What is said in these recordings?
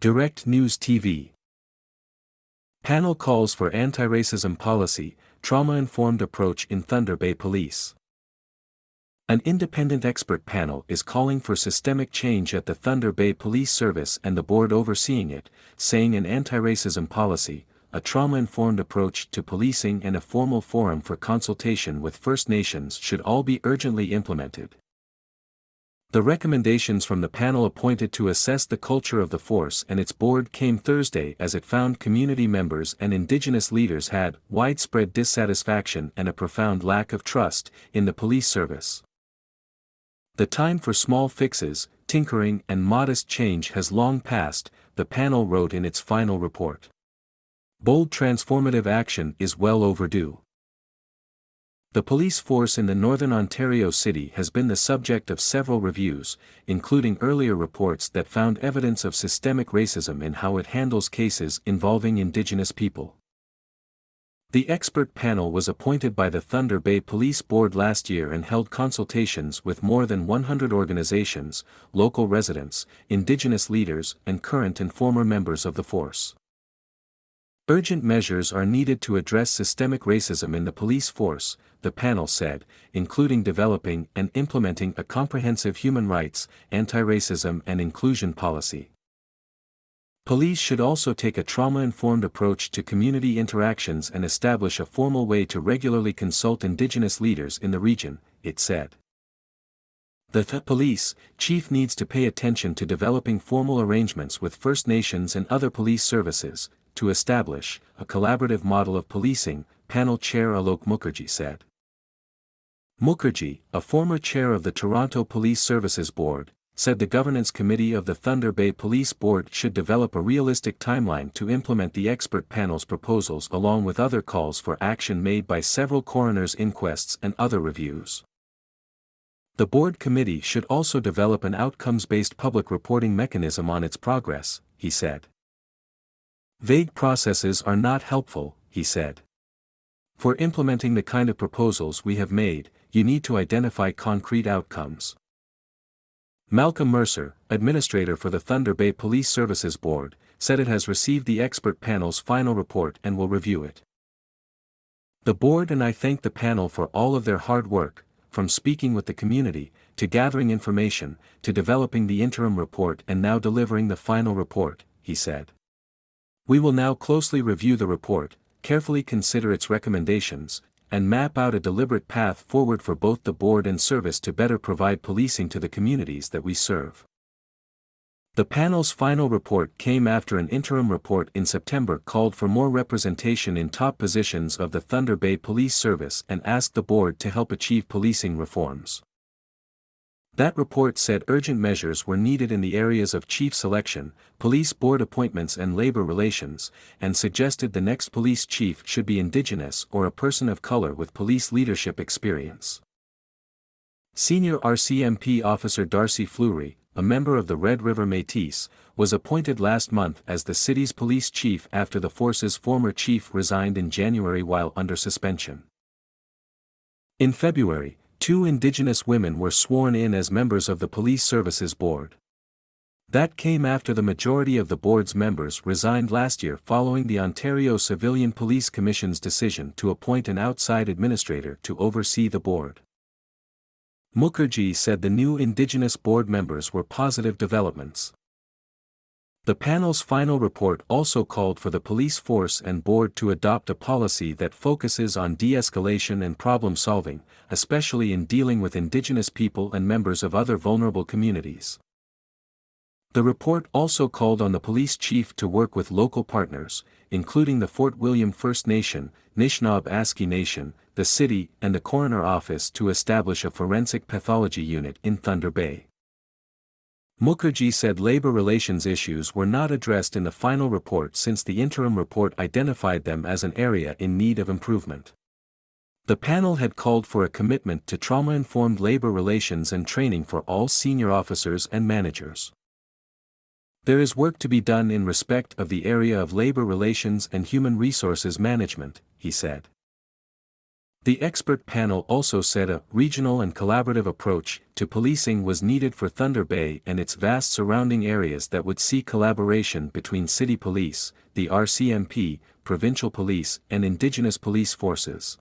Direct News TV. Panel calls for anti-racism policy, trauma-informed approach in Thunder Bay Police. An independent expert panel is calling for systemic change at the Thunder Bay Police Service and the board overseeing it, saying an anti-racism policy, a trauma-informed approach to policing and a formal forum for consultation with First Nations should all be urgently implemented. The recommendations from the panel appointed to assess the culture of the force and its board came Thursday as it found community members and Indigenous leaders had widespread dissatisfaction and a profound lack of trust in the police service. The time for small fixes, tinkering and modest change has long passed, the panel wrote in its final report. Bold transformative action is well overdue. The police force in the Northern Ontario city has been the subject of several reviews, including earlier reports that found evidence of systemic racism in how it handles cases involving Indigenous people. The expert panel was appointed by the Thunder Bay Police Board last year and held consultations with more than 100 organizations, local residents, Indigenous leaders, and current and former members of the force. Urgent measures are needed to address systemic racism in the police force, the panel said, including developing and implementing a comprehensive human rights, anti-racism and inclusion policy. Police should also take a trauma-informed approach to community interactions and establish a formal way to regularly consult Indigenous leaders in the region, it said. The police chief needs to pay attention to developing formal arrangements with First Nations and other police services, to establish a collaborative model of policing, panel chair Alok Mukherjee said. Mukherjee, a former chair of the Toronto Police Services Board, said the governance committee of the Thunder Bay Police Board should develop a realistic timeline to implement the expert panel's proposals along with other calls for action made by several coroner's inquests and other reviews. The board committee should also develop an outcomes-based public reporting mechanism on its progress, he said. Vague processes are not helpful, he said. For implementing the kind of proposals we have made, you need to identify concrete outcomes. Malcolm Mercer, administrator for the Thunder Bay Police Services Board, said it has received the expert panel's final report and will review it. The board and I thank the panel for all of their hard work, from speaking with the community, to gathering information, to developing the interim report and now delivering the final report, he said. We will now closely review the report, carefully consider its recommendations, and map out a deliberate path forward for both the board and service to better provide policing to the communities that we serve. The panel's final report came after an interim report in September called for more representation in top positions of the Thunder Bay Police Service and asked the board to help achieve policing reforms. That report said urgent measures were needed in the areas of chief selection, police board appointments and labor relations, and suggested the next police chief should be Indigenous or a person of color with police leadership experience. Senior RCMP Officer Darcy Fleury, a member of the Red River Métis, was appointed last month as the city's police chief after the force's former chief resigned in January while under suspension. In February, 2 Indigenous women were sworn in as members of the Police Services Board. That came after the majority of the board's members resigned last year following the Ontario Civilian Police Commission's decision to appoint an outside administrator to oversee the board. Mukherjee said the new Indigenous board members were positive developments. The panel's final report also called for the police force and board to adopt a policy that focuses on de-escalation and problem-solving, especially in dealing with Indigenous people and members of other vulnerable communities. The report also called on the police chief to work with local partners, including the Fort William First Nation, Nishnawbe-Aski Nation, the city and the coroner office to establish a forensic pathology unit in Thunder Bay. Mukherjee said labor relations issues were not addressed in the final report since the interim report identified them as an area in need of improvement. The panel had called for a commitment to trauma-informed labor relations and training for all senior officers and managers. There is work to be done in respect of the area of labor relations and human resources management, he said. The expert panel also said a regional and collaborative approach to policing was needed for Thunder Bay and its vast surrounding areas that would see collaboration between city police, the RCMP, provincial police, and indigenous police forces.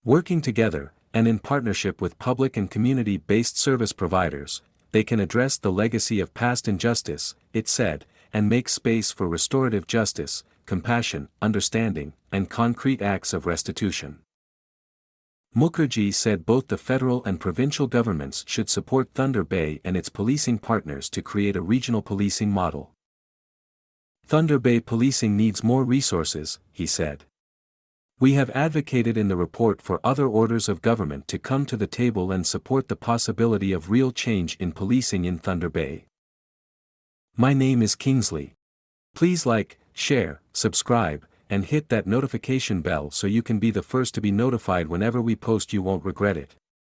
Working together, and in partnership with public and community-based service providers, they can address the legacy of past injustice, it said, and make space for restorative justice, compassion, understanding, and concrete acts of restitution. Mukherjee said both the federal and provincial governments should support Thunder Bay and its policing partners to create a regional policing model. Thunder Bay policing needs more resources, he said. We have advocated in the report for other orders of government to come to the table and support the possibility of real change in policing in Thunder Bay. My name is Kingsley. Please like, share, subscribe, and hit that notification bell so you can be the first to be notified whenever we post. You won't regret it.